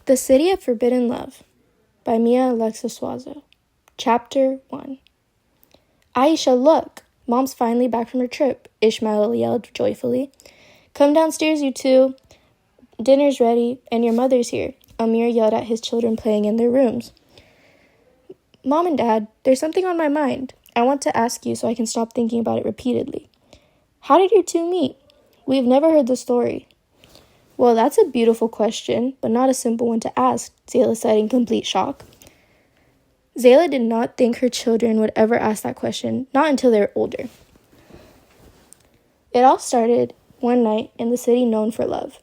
The City of Forbidden Love by Mia Alexa Suazo. Chapter 1. Aisha, look! Mom's finally back from her trip, Ishmael yelled joyfully. Come downstairs, you two. Dinner's ready, and your mother's here, Amir yelled at his children playing in their rooms. Mom and Dad, there's something on my mind. I want to ask you so I can stop thinking about it repeatedly. How did you two meet? We've never heard the story. Well, that's a beautiful question, but not a simple one to ask, Zayla said in complete shock. Zayla did not think her children would ever ask that question, not until they were older. It all started one night in the city known for love,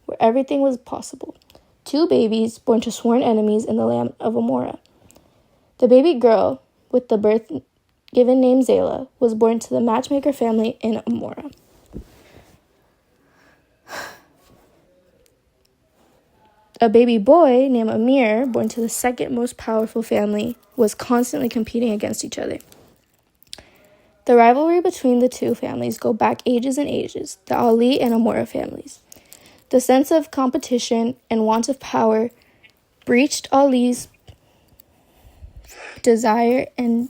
where everything was possible. 2 babies born to sworn enemies in the land of Amora. The baby girl, with the birth-given name Zayla, was born to the matchmaker family in Amora. A baby boy named Amir, born to the second most powerful family, was constantly competing against each other. The rivalry between the two families go back ages and ages, the Ali and Amora families. The sense of competition and want of power breached Ali's desire and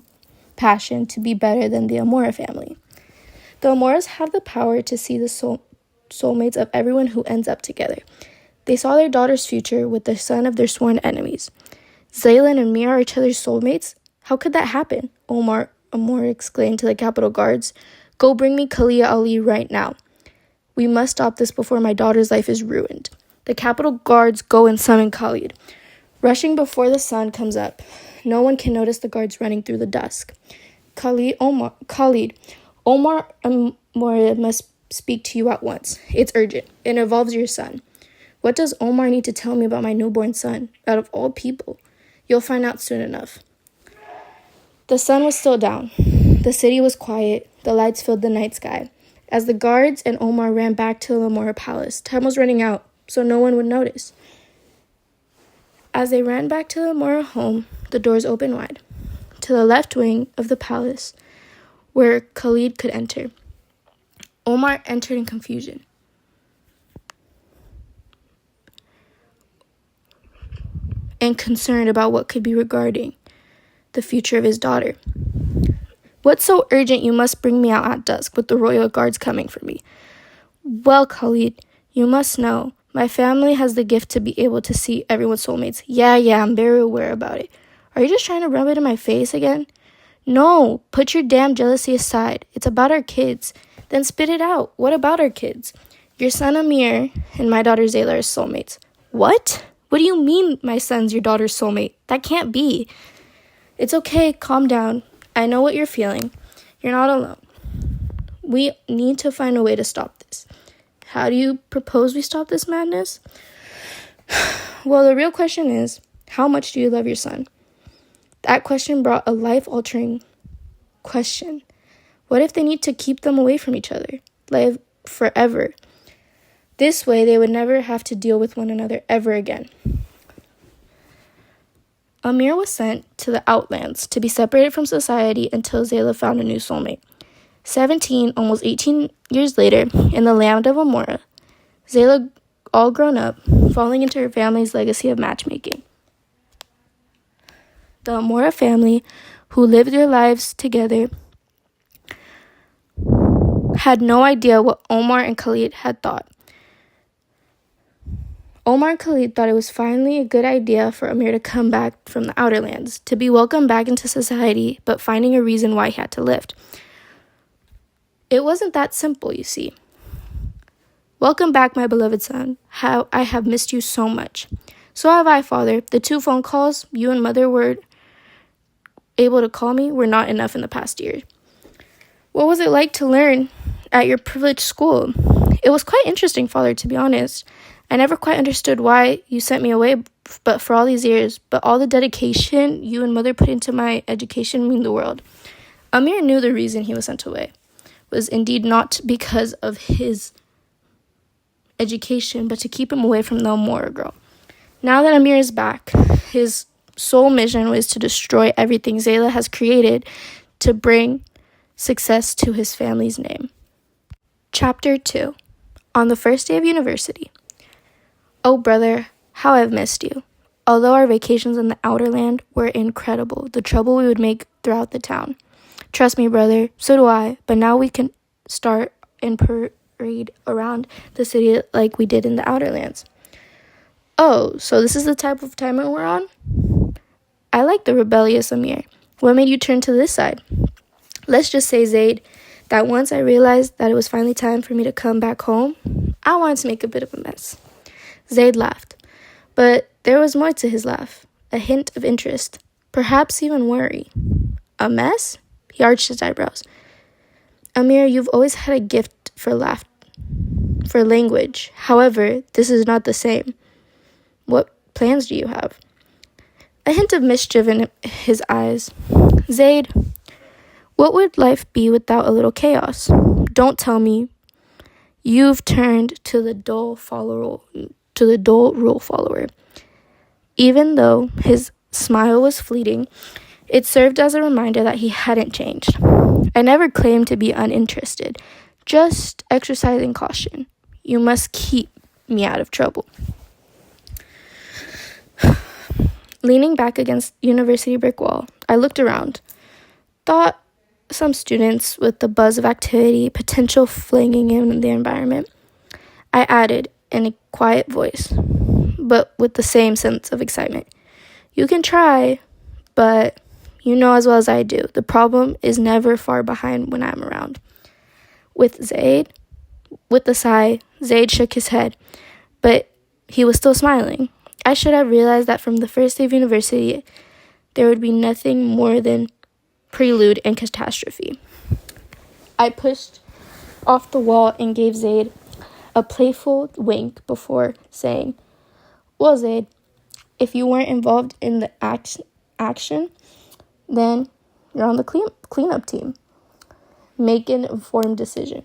passion to be better than the Amora family. The Amoras have the power to see the soulmates of everyone who ends up together. They saw their daughter's future with the son of their sworn enemies. Zayla and Amir are each other's soulmates? How could that happen? Amor exclaimed to the Capitol Guards. Go bring me Kalia Ali right now. We must stop this before my daughter's life is ruined. The Capitol Guards go and summon Khalid. Rushing before the sun comes up, no one can notice the guards running through the dusk. Khalid, Omar must speak to you at once. It's urgent. It involves your son. What does Omar need to tell me about my newborn son? Out of all people, you'll find out soon enough. The sun was still down. The city was quiet. The lights filled the night sky. As the guards and Omar ran back to the Amora Palace, time was running out, so no one would notice. As they ran back to the Amora home, the doors opened wide. To the left wing of the palace, where Khalid could enter. Omar entered in confusion. And concerned about what could be regarding the future of his daughter. What's so urgent you must bring me out at dusk with the royal guards coming for me? Well, Khalid, you must know, my family has the gift to be able to see everyone's soulmates. Yeah, I'm very aware about it. Are you just trying to rub it in my face again? No, put your damn jealousy aside. It's about our kids. Then spit it out. What about our kids? Your son Amir and my daughter Zayla are soulmates. What? What do you mean my son's your daughter's soulmate? That can't be. It's okay, calm down. I know what you're feeling. You're not alone. We need to find a way to stop this. How do you propose we stop this madness? Well, the real question is, how much do you love your son? That question brought a life-altering question. What if they need to keep them away from each other? Live forever. This way, they would never have to deal with one another ever again. Amir was sent to the outlands to be separated from society until Zayla found a new soulmate. 17, almost 18 years later, in the land of Amora, Zayla, all grown up, falling into her family's legacy of matchmaking. The Amora family, who lived their lives together, had no idea what Omar and Khalid had thought. Omar and Khalid thought it was finally a good idea for Amir to come back from the outer lands, to be welcomed back into society, but finding a reason why he had to lift. It wasn't that simple, you see. Welcome back, my beloved son. How I have missed you so much. So have I, Father. The 2 phone calls you and Mother were able to call me were not enough in the past year. What was it like to learn at your privileged school? It was quite interesting, Father, to be honest. I never quite understood why you sent me away, but for all these years, but all the dedication you and Mother put into my education mean the world. Amir knew the reason he was sent away was indeed not because of his education, but to keep him away from the Amora girl. Now that Amir is back, his sole mission was to destroy everything Zayla has created to bring success to his family's name. Chapter 2. On the first day of university. Oh, brother, How I've missed you. Although our vacations in the outer land were incredible, the trouble we would make throughout the town. Trust me, brother, so do I, but now we can start and parade around the city like we did in the outer lands. Oh, so this is the type of timer we're on? I like the rebellious Amir. What made you turn to this side? Let's just say, Zaid, that once I realized that it was finally time for me to come back home, I wanted to make a bit of a mess. Zaid laughed, but there was more to his laugh, a hint of interest, perhaps even worry. A mess? He arched his eyebrows. Amir, you've always had a gift for language. However, this is not the same. What plans do you have? A hint of mischief in his eyes. Zaid, what would life be without a little chaos? Don't tell me you've turned to the dull rule follower. Even though his smile was fleeting, it served as a reminder that he hadn't changed. I never claimed to be uninterested, just exercising caution. You must keep me out of trouble. Leaning back against university brick wall, I looked around. Thought some students with the buzz of activity, potential flinging in the environment. I added in a quiet voice, but with the same sense of excitement. You can try, but you know as well as I do, the problem is never far behind when I'm around. With a sigh, Zaid shook his head, but he was still smiling. I should have realized that from the first day of university, there would be nothing more than prelude and catastrophe. I pushed off the wall and gave Zaid a playful wink before saying, well, Zaid, if you weren't involved in the action, then you're on the cleanup team. Make an informed decision.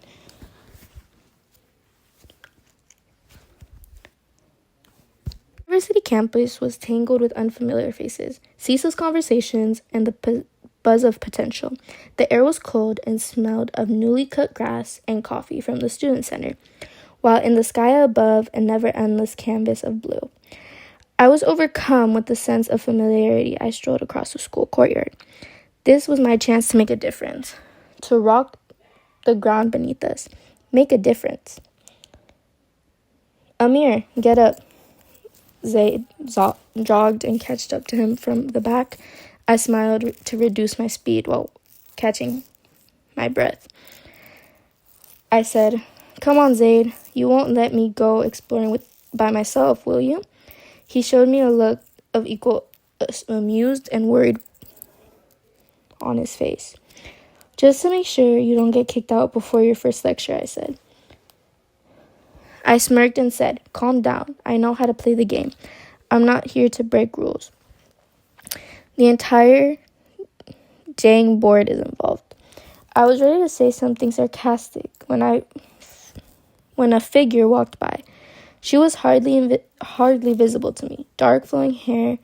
The university campus was tangled with unfamiliar faces, ceaseless conversations, and the buzz of potential. The air was cold and smelled of newly cut grass and coffee from the student center, while in the sky above a never-endless canvas of blue. I was overcome with the sense of familiarity. I strolled across the school courtyard. This was my chance to make a difference, to rock the ground beneath us, make a difference. Amir, get up. Zaid jogged and catched up to him from the back. I smiled to reduce my speed while catching my breath. I said, come on, Zaid. You won't let me go exploring by myself, will you? He showed me a look of equal amused and worried on his face. Just to make sure you don't get kicked out before your first lecture, I said. I smirked and said, calm down. I know how to play the game. I'm not here to break rules. The entire dang board is involved. I was ready to say something sarcastic when a figure walked by. She was hardly visible to me. Dark flowing hair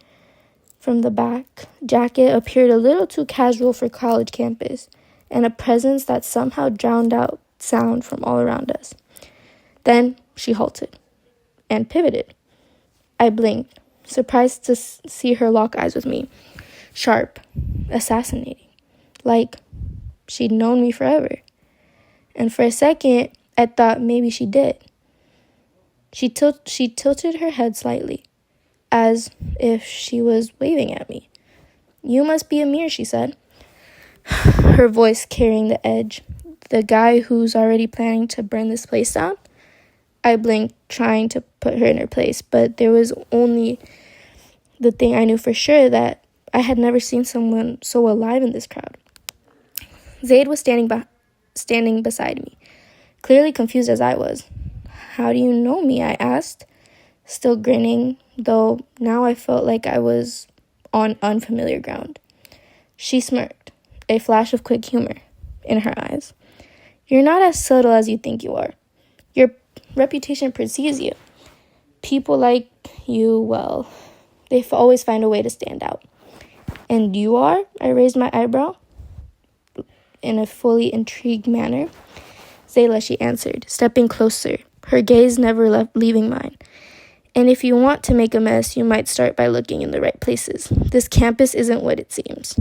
from the back. Jacket appeared a little too casual for college campus, and a presence that somehow drowned out sound from all around us. Then she halted and pivoted. I blinked, surprised to see her lock eyes with me. Sharp, assassinating, like she'd known me forever. And for a second, I thought maybe she did. She tilted her head slightly, as if she was waving at me. You must be Amir, she said, her voice carrying the edge. The guy who's already planning to burn this place down? I blinked, trying to put her in her place, but there was only the thing I knew for sure, that I had never seen someone so alive in this crowd. Zaid was standing beside me, clearly confused as I was. How do you know me? I asked, still grinning, though now I felt like I was on unfamiliar ground. She smirked, a flash of quick humor in her eyes. You're not as subtle as you think you are. Your reputation precedes you. People like you, well, they always find a way to stand out. And you are? I raised my eyebrow in a fully intrigued manner. Zayla, she answered, stepping closer, her gaze never leaving mine. And if you want to make a mess, you might start by looking in the right places. This campus isn't what it seems.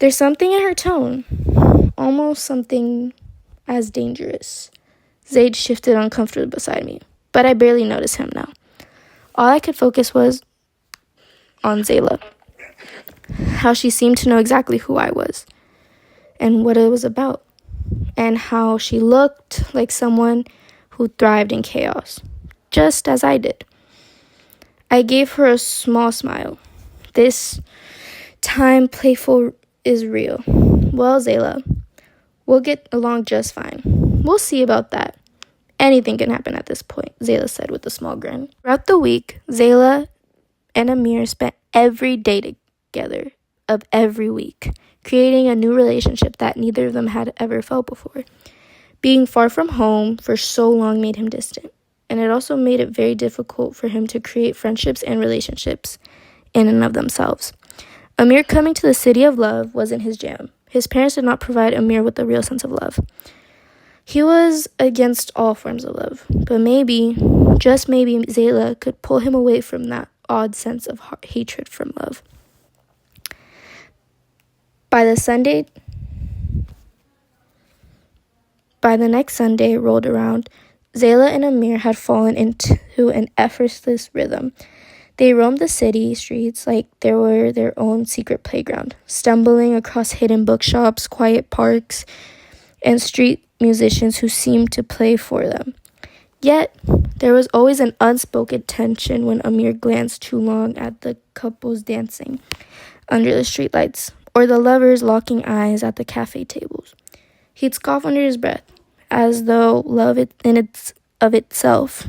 There's something in her tone, almost something as dangerous. Zaid shifted uncomfortably beside me, but I barely noticed him now. All I could focus was on Zayla, how she seemed to know exactly who I was and what it was about, and how she looked like someone who thrived in chaos, just as I did. I gave her a small smile. This time, playful is real. Well, Zayla, we'll get along just fine. We'll see about that. Anything can happen at this point, Zayla said with a small grin. Throughout the week, Zayla and Amir spent every day together of every week, creating a new relationship that neither of them had ever felt before. Being far from home for so long made him distant, and it also made it very difficult for him to create friendships and relationships in and of themselves. Amir coming to the city of love wasn't his jam. His parents did not provide Amir with a real sense of love. He was against all forms of love, but maybe, just maybe, Zayla could pull him away from that odd sense of hatred from love. By the next Sunday rolled around, Zayla and Amir had fallen into an effortless rhythm. They roamed the city streets like they were their own secret playground, stumbling across hidden bookshops, quiet parks, and street musicians who seemed to play for them. Yet, there was always an unspoken tension when Amir glanced too long at the couples dancing under the streetlights, or the lovers locking eyes at the cafe tables. He'd scoff under his breath, as though love of itself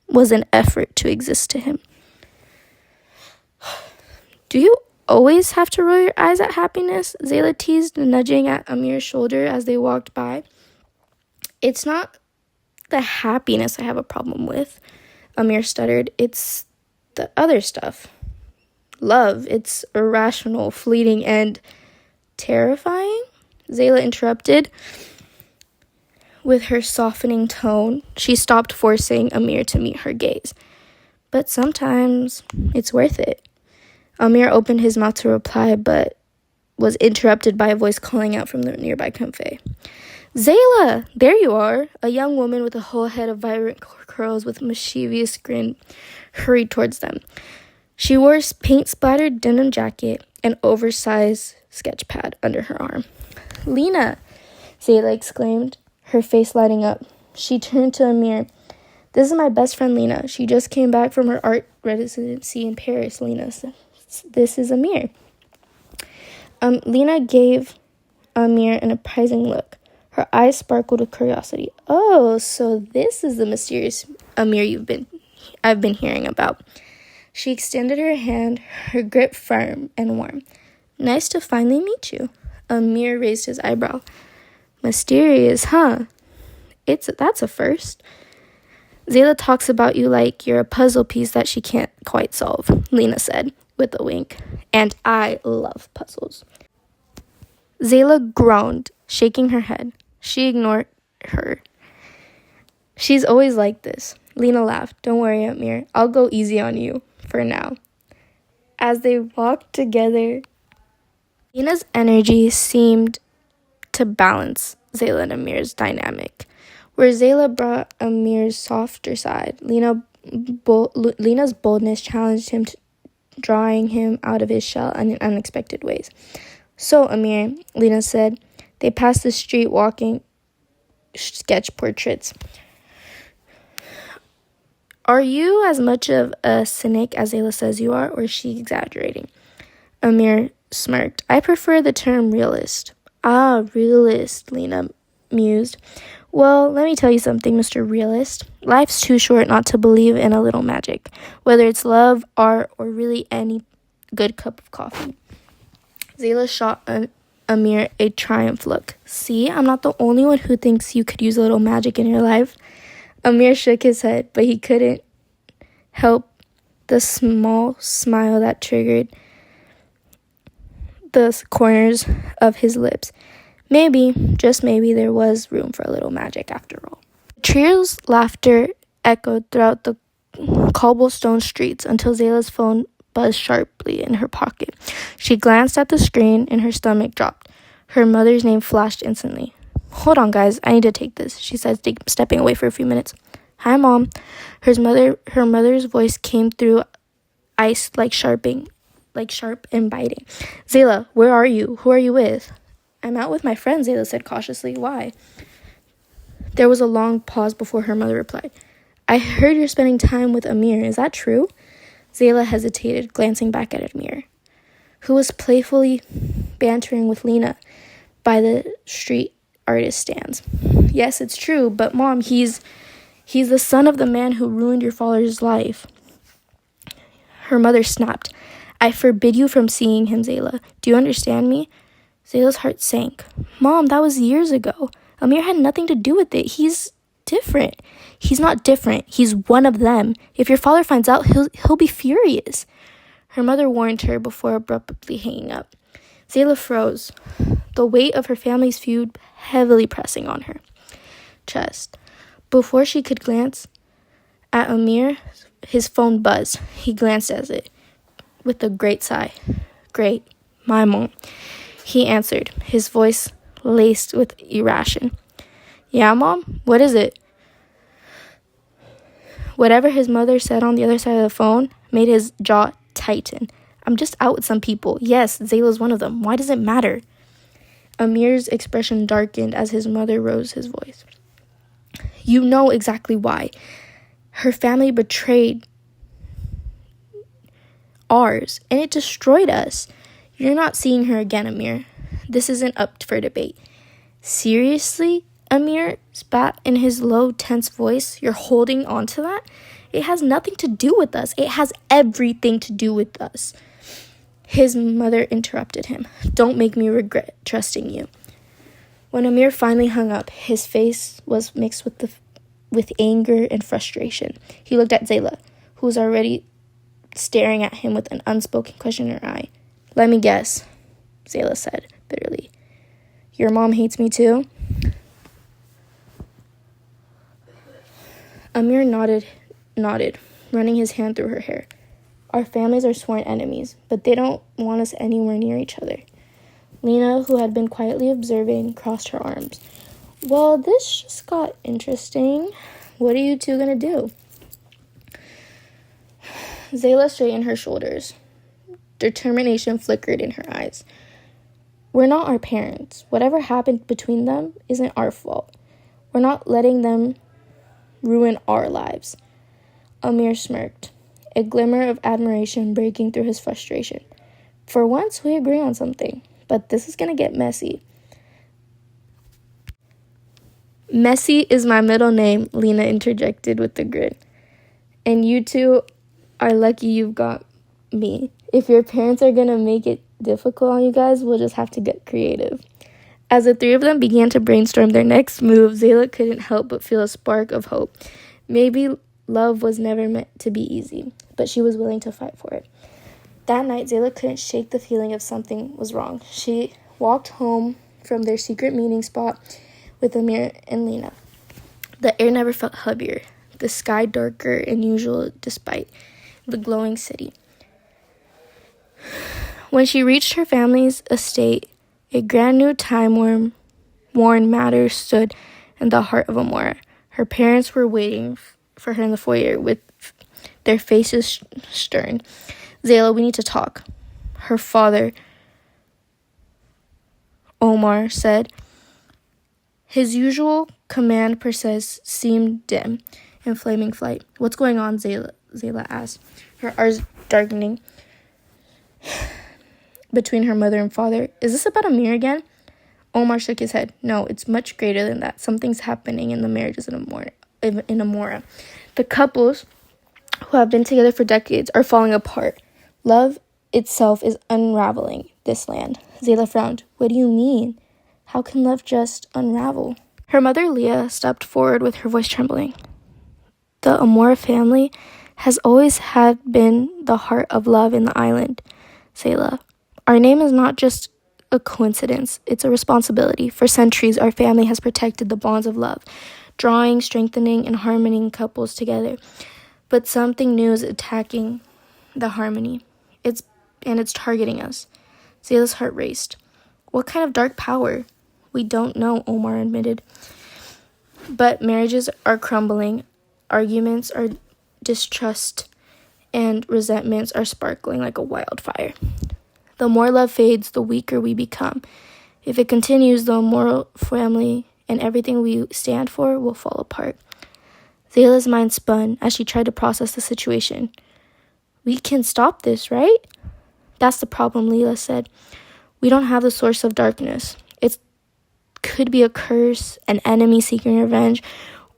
was an effort to exist to him. Do you always have to roll your eyes at happiness? Zayla teased, nudging at Amir's shoulder as they walked by. It's not the happiness I have a problem with, Amir stuttered. It's the other stuff. Love, it's irrational, fleeting, and terrifying, Zayla interrupted. With her softening tone, she stopped forcing Amir to meet her gaze. But sometimes it's worth it. Amir opened his mouth to reply, but was interrupted by a voice calling out from the nearby cafe. Zayla, there you are. A young woman with a whole head of vibrant curls with a mischievous grin hurried towards them. She wore a paint-splattered denim jacket and oversized sketch pad under her arm. Lena, Zayla exclaimed, her face lighting up. She turned to Amir. This is my best friend, Lena. She just came back from her art residency in Paris, Lena said. This is Amir. Lena gave Amir an apprising look. Her eyes sparkled with curiosity. Oh, so this is the mysterious Amir I've been hearing about. She extended her hand, her grip firm and warm. Nice to finally meet you. Amir raised his eyebrow. Mysterious, huh? That's a first. Zayla talks about you like you're a puzzle piece that she can't quite solve, Lena said with a wink. And I love puzzles. Zayla groaned, shaking her head. She ignored her. She's always like this. Lena laughed. Don't worry, Amir. I'll go easy on you for now. As they walked together, Lena's energy seemed to balance Zayla and Amir's dynamic. Where Zayla brought Amir's softer side, Lena's boldness challenged him, drawing him out of his shell in unexpected ways. So, Amir, Lena said, they passed the street walking sketch portraits. Are you as much of a cynic as Zayla says you are, or is she exaggerating? Amir smirked. I prefer the term realist. Ah, realist, Lena mused. Well, let me tell you something, Mr. Realist. Life's too short not to believe in a little magic, whether it's love, art, or really any good cup of coffee. Zayla shot Amir a triumph look. See, I'm not the only one who thinks you could use a little magic in your life. Amir shook his head, but he couldn't help the small smile that triggered the corners of his lips. Maybe, just maybe, there was room for a little magic after all. The trio's laughter echoed throughout the cobblestone streets until Zayla's phone buzzed sharply in her pocket. She glanced at the screen and her stomach dropped. Her mother's name flashed instantly. "Hold on, guys. I need to take this," she said, stepping away for a few minutes. "Hi, Mom." Her mother's voice came through ice like sharp and biting. "Zayla, where are you? Who are you with?" "I'm out with my friends," Zayla said cautiously. "Why?" There was a long pause before her mother replied. "I heard you're spending time with Amir. Is that true?" Zayla hesitated, glancing back at Amir, who was playfully bantering with Lena by the street artist stands. "Yes, it's true, but Mom, he's the son of the man who ruined your father's life." Her mother snapped. "I forbid you from seeing him, Zayla. Do you understand me?" Zayla's heart sank. "Mom, that was years ago. Amir had nothing to do with it. He's different." "He's not different. He's one of them. If your father finds out, he'll be furious." Her mother warned her before abruptly hanging up. Zayla froze, the weight of her family's feud heavily pressing on her chest. Before she could glance at Amir, his phone buzzed. He glanced at it with a great sigh. "Great, my mom," he answered, his voice laced with irration. "Yeah, Mom? What is it?" Whatever his mother said on the other side of the phone made his jaw tighten. "I'm just out with some people. Yes, Zayla's one of them. Why does it matter?" Amir's expression darkened as his mother rose his voice. "You know exactly why. Her family betrayed ours, and it destroyed us. You're not seeing her again, Amir. This isn't up for debate." "Seriously?" Amir spat in his low, tense voice. "You're holding on to that? It has nothing to do with us. It has everything to do with us." His mother interrupted him. "Don't make me regret trusting you." When Amir finally hung up, his face was mixed with anger and frustration. He looked at Zayla, who was already staring at him with an unspoken question in her eye. "Let me guess," Zayla said bitterly. "Your mom hates me too?" Amir nodded, running his hand through her hair. "Our families are sworn enemies, but they don't want us anywhere near each other." Lena, who had been quietly observing, crossed her arms. "Well, this just got interesting. What are you two gonna do?" Zayla straightened her shoulders. Determination flickered in her eyes. "We're not our parents. Whatever happened between them isn't our fault. We're not letting them ruin our lives." Amir smirked, a glimmer of admiration breaking through his frustration. "For once, we agree on something, but this is gonna get messy." "Messy is my middle name," Lena interjected with a grin. "And you two are lucky you've got me. If your parents are gonna make it difficult on you guys, we'll just have to get creative." As the three of them began to brainstorm their next move, Zayla couldn't help but feel a spark of hope. Maybe love was never meant to be easy, but she was willing to fight for it. That night, Zayla couldn't shake the feeling of something was wrong. She walked home from their secret meeting spot with Amir and Lena. The air never felt heavier, the sky darker than usual despite the glowing city. When she reached her family's estate, a brand new time-worn matter stood in the heart of Amora. Her parents were waiting for her in the foyer with their faces stern. "Zayla, we need to talk," her father, Omar, said. His usual command process seemed dim in flaming flight. "What's going on?" Zayla asked, her eyes darkening between her mother and father. "Is this about Amir again?" Omar shook his head. "No, it's much greater than that. Something's happening in the marriages in Amora. The couples who have been together for decades are falling apart. Love itself is unraveling this land." Zayla frowned. "What do you mean? How can love just unravel?" Her mother, Leah, stepped forward with her voice trembling. "The Amora family has always had been the heart of love in the island, Zayla. Our name is not just a coincidence, it's a responsibility. For centuries, our family has protected the bonds of love, drawing, strengthening, and harmoning couples together. But something new is attacking the harmony. It's targeting us. Zayla's heart raced. What kind of dark power? We don't know, Omar admitted. But marriages are crumbling. Arguments are distrust, and resentments are sparkling like a wildfire. The more love fades, the weaker we become. If it continues, the moral family and everything we stand for will fall apart. Zayla's mind spun as she tried to process the situation. We can stop this, right? That's the problem, Leela said. We don't have the source of darkness. It could be a curse, an enemy seeking revenge,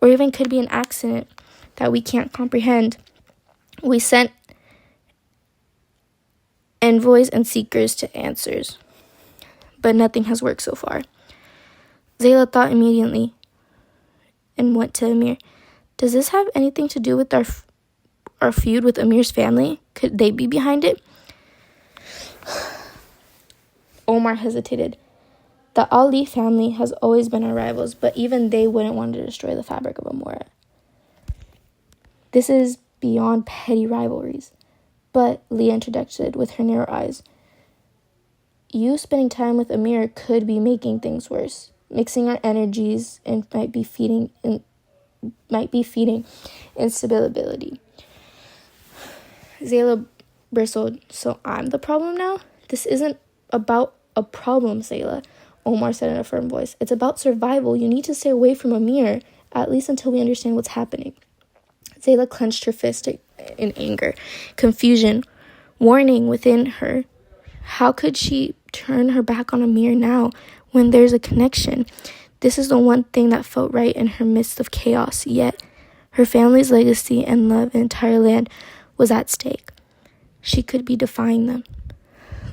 or even could be an accident that we can't comprehend. We sent envoys and seekers to answers, but nothing has worked so far. Zayla thought immediately and went to Amir. Does this have anything to do with our feud with Amir's family? Could they be behind it? Omar hesitated. The Ali family has always been our rivals, but even they wouldn't want to destroy the fabric of Amora. This is beyond petty rivalries. But, Leah interjected with her narrow eyes, you spending time with Amir could be making things worse, mixing our energies, and might be feeding instability. Zayla bristled. So I'm the problem now? This isn't about a problem, Zayla, Omar said in a firm voice. It's about survival. You need to stay away from Amir, at least until we understand what's happening. Zayla clenched her fist in anger, confusion, warning within her. How could she turn her back on Amir now when there's a connection? This is the one thing that felt right in her midst of chaos, yet her family's legacy and love in the entire land was at stake. She could be defying them.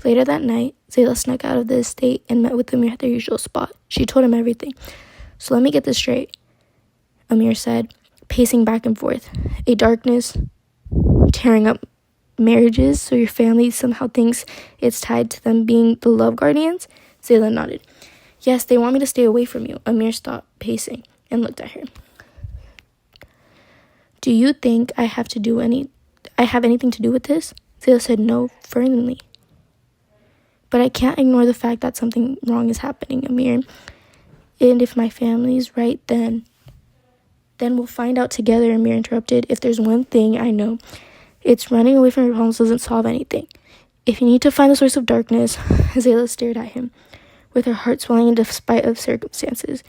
Later that night, Zayla snuck out of the estate and met with Amir at their usual spot. She told him everything. So let me get this straight, Amir said, pacing back and forth. A darkness tearing up marriages, so your family somehow thinks it's tied to them being the love guardians? Zayla nodded. Yes, they want me to stay away from you. Amir stopped pacing and looked at her. Do you think I have anything to do with this? Zayla said no firmly. But I can't ignore the fact that something wrong is happening, Amir. And if my family's right, then we'll find out together, Amir interrupted. If there's one thing I know, it's running away from your problems doesn't solve anything. If you need to find the source of darkness, Zayla stared at him, with her heart swelling in despite of circumstances.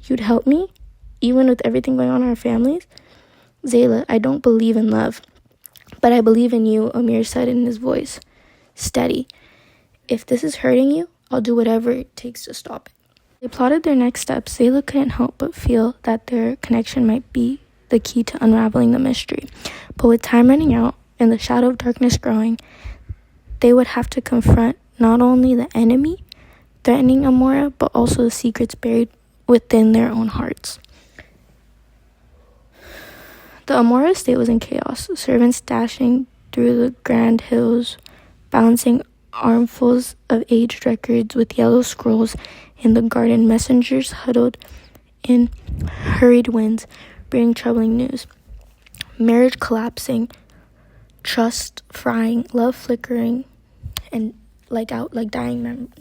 You'd help me? Even with everything going on in our families? Zayla, I don't believe in love, but I believe in you, Amir said in his voice, steady. If this is hurting you, I'll do whatever it takes to stop it. They plotted their next steps. Zayla couldn't help but feel that their connection might be the key to unraveling the mystery. But with time running out and the shadow of darkness growing, they would have to confront not only the enemy threatening Amora, but also the secrets buried within their own hearts. The Amora estate was in chaos, servants dashing through the grand hills, balancing armfuls of aged records with yellow scrolls in the garden, messengers huddled in hurried winds, bringing troubling news. Marriage collapsing, trust frying, love flickering, and like dying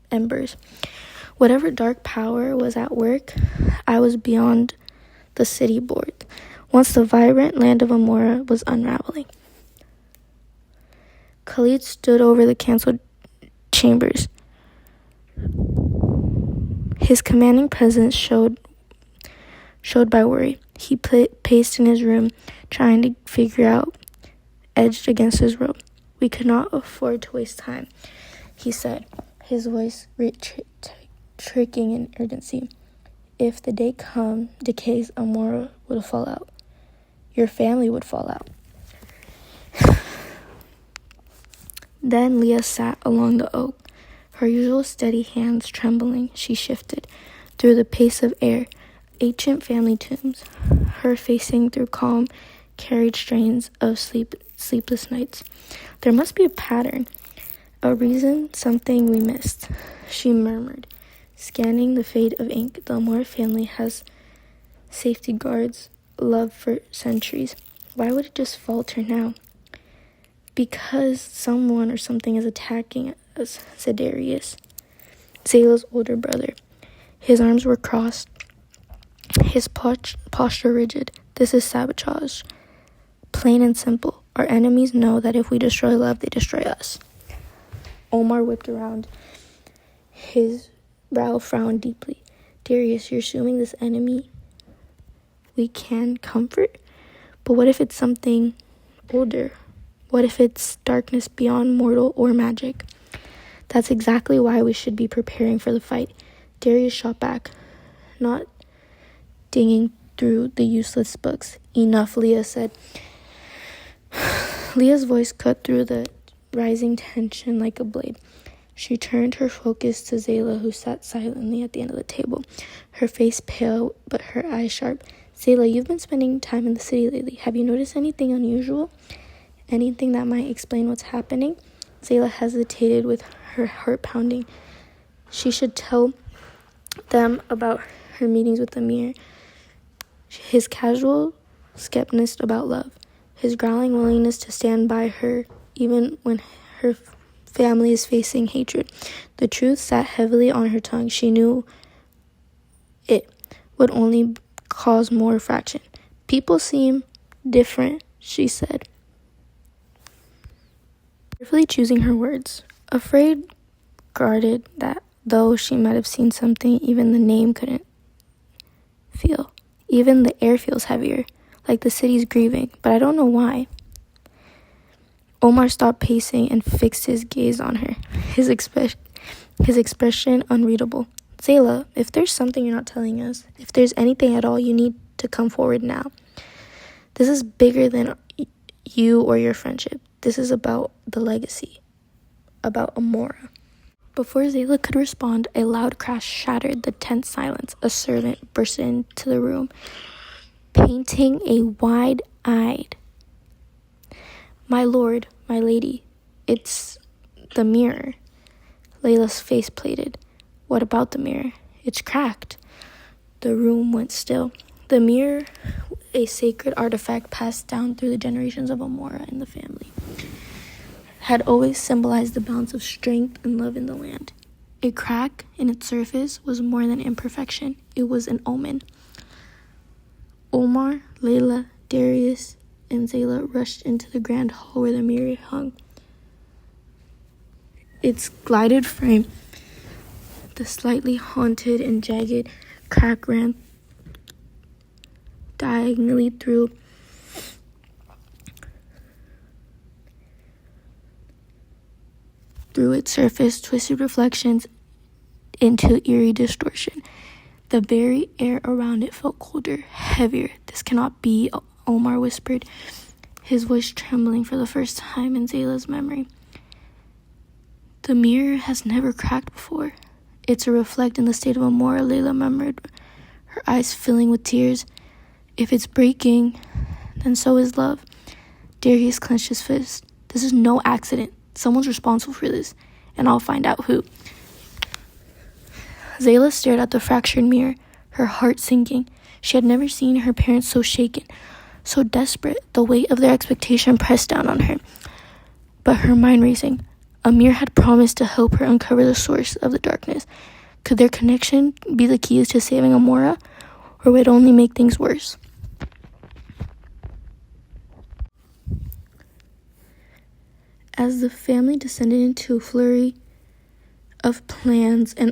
embers. Whatever dark power was at work, I was beyond the city board. Once the vibrant land of Amora was unraveling. Khalid stood over the cancelled chambers. His commanding presence showed by worry. He paced in his room, trying to figure out, edged against his robe. We could not afford to waste time, he said, his voice tricking in urgency. If the day decays, Amora would fall out. Your family would fall out. Then Leah sat along the oak, her usual steady hands trembling. She shifted through the pace of air, ancient family tombs, her facing through calm, carried strains of sleepless nights. There must be a pattern, a reason, something we missed, she murmured, scanning the fade of ink. The Amora family has safety guards, love for centuries. Why would it just falter now? Because someone or something is attacking us, said Darius, Zayla's older brother. His arms were crossed, his posture rigid. This is sabotage. Plain and simple. Our enemies know that if we destroy love, they destroy us. Omar whipped around. His brow frowned deeply. Darius, you're assuming this enemy we can comfort? But what if it's something older? What if it's darkness beyond mortal or magic? That's exactly why we should be preparing for the fight. Darius shot back, not dinging through the useless books. Enough, Leah said. Leah's voice cut through the rising tension like a blade. She turned her focus to Zayla, who sat silently at the end of the table, her face pale but her eyes sharp. Zayla, you've been spending time in the city lately. Have you noticed anything unusual? Anything that might explain what's happening? Zayla hesitated with her heart pounding. She should tell them about her meetings with Amir, his casual skepticism about love, his growling willingness to stand by her even when her family is facing hatred. The truth sat heavily on her tongue. She knew it would only cause more fraction. People seem different, she said, carefully choosing her words. Afraid, guarded, that though she might have seen something even the name couldn't feel. Even the air feels heavier, like the city's grieving, but I don't know why. Omar stopped pacing and fixed his gaze on her, his expression unreadable. Zayla, if there's something you're not telling us, if there's anything at all, you need to come forward now. This is bigger than you or your friendship. This is about the legacy, about Amora. Before Zayla could respond, a loud crash shattered the tense silence. A servant burst into the room, painting a wide-eyed, "My lord, my lady, it's the mirror." Layla's face plated. "What about the mirror?" "It's cracked." The room went still. The mirror, a sacred artifact passed down through the generations of Amora and the family, had always symbolized the balance of strength and love in the land. A crack in its surface was more than imperfection. It was an omen. Omar, Layla, Darius, and Zayla rushed into the grand hall where the mirror hung. Its gilded frame, the slightly haunted and jagged crack ran diagonally through its surface, twisted reflections into eerie distortion. The very air around it felt colder, heavier. "This cannot be," Omar whispered, his voice trembling for the first time in Zayla's memory. "The mirror has never cracked before. It's a reflect in the state of Amora," Layla murmured, her eyes filling with tears. "If it's breaking, then so is love." Darius clenched his fist. "This is no accident. Someone's responsible for this, and I'll find out who." Zayla stared at the fractured mirror, her heart sinking. She had never seen her parents so shaken, so desperate. The weight of their expectation pressed down on her, but her mind racing. Amir had promised to help her uncover the source of the darkness. Could their connection be the keys to saving Amora, or would it only make things worse? As the family descended into a flurry of plans and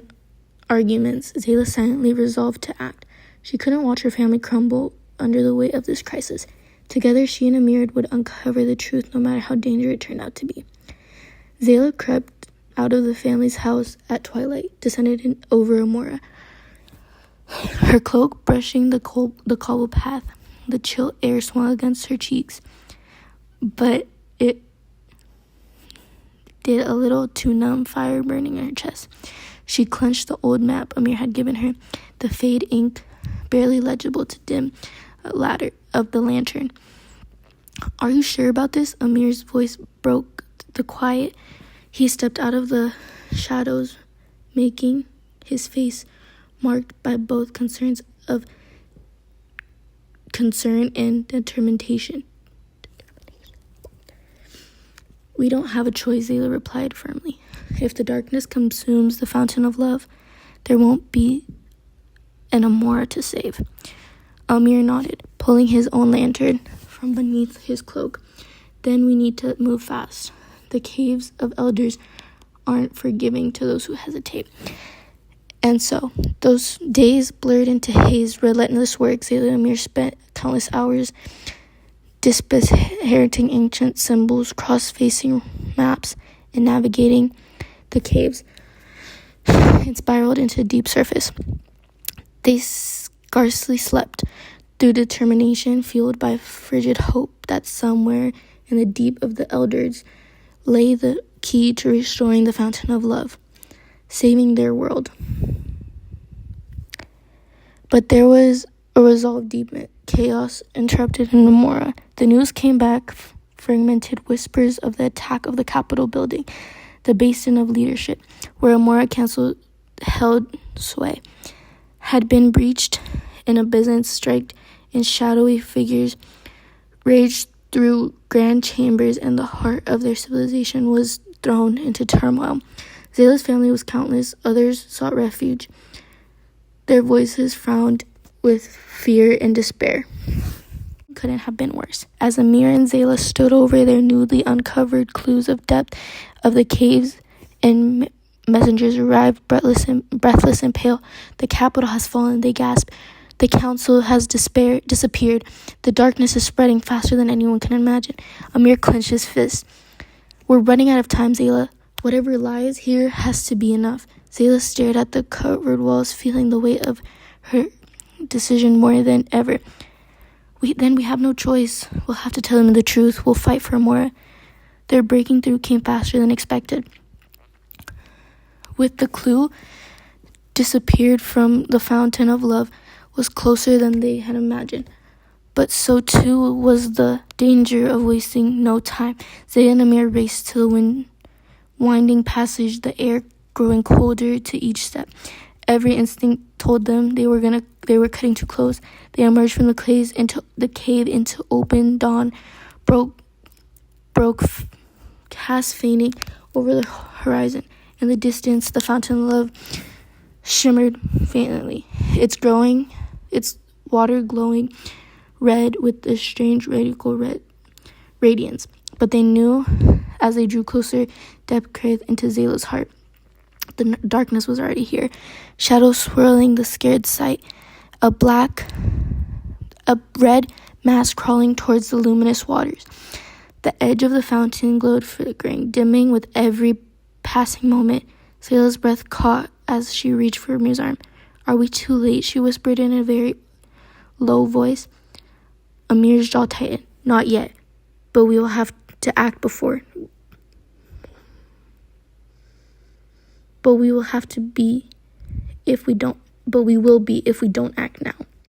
arguments, Zayla silently resolved to act. She couldn't watch her family crumble under the weight of this crisis. Together, she and Amir would uncover the truth, no matter how dangerous it turned out to be. Zayla crept out of the family's house at twilight, descended over Amora, her cloak brushing the cobble path. The chill air swung against her cheeks, but it did a little to numb fire burning in her chest. She clenched the old map Amir had given her, the fade ink barely legible to dim ladder of the lantern. "Are you sure about this?" Amir's voice broke the quiet. He stepped out of the shadows, making his face marked by both concern and determination. "We don't have a choice," Zayla replied firmly. "If the darkness consumes the fountain of love, there won't be an Amora to save." Amir nodded, pulling his own lantern from beneath his cloak. "Then we need to move fast. The caves of elders aren't forgiving to those who hesitate." And so, those days blurred into Hayes' relentless work. Zayla and Amir spent countless hours disinheriting ancient symbols, cross-facing maps, and navigating the caves. It spiraled into deep surface. They scarcely slept, through determination fueled by frigid hope that somewhere in the deep of the elders lay the key to restoring the fountain of love, saving their world. But there was a resolve deep in chaos interrupted in Amora. The news came back, fragmented whispers of the attack of the Capitol building, the basin of leadership, where Amora Council held sway, had been breached, and a Byzantine strike and shadowy figures raged through grand chambers, and the heart of their civilization was thrown into turmoil. Zayla's family was countless, others sought refuge. Their voices frowned with fear and despair. Couldn't have been worse. As Amir and Zayla stood over their newly uncovered clues of depth of the caves, and messengers arrived, breathless and pale. "The capital has fallen," they gasped. "The council has disappeared. The darkness is spreading faster than anyone can imagine." Amir clenched his fist. "We're running out of time, Zayla. Whatever lies here has to be enough." Zayla stared at the covered walls, feeling the weight of her decision more than ever. We have no choice. We'll have to tell them the truth. We'll fight for Amora." Their breaking through came faster than expected. With the clue disappeared from the fountain of love was closer than they had imagined. But so too was the danger of wasting no time. Zayla and Amir raced to the winding passage, the air growing colder to each step. Every instinct told them they were cutting too close. They emerged from the cave into open dawn, broke cast fainting over the horizon. In the distance, the fountain of love shimmered faintly, its water glowing red with a strange radical radiance. But they knew, as they drew closer, depth craved into Zayla's heart. The darkness was already here, shadows swirling the scared sight, a red mass crawling towards the luminous waters. The edge of the fountain glowed, flickering, dimming with every passing moment. Zayla's breath caught as she reached for Amir's arm. "Are we too late?" she whispered in a very low voice. Amir's jaw tightened. "Not yet, but we will have to act before. But we will be if we don't act now."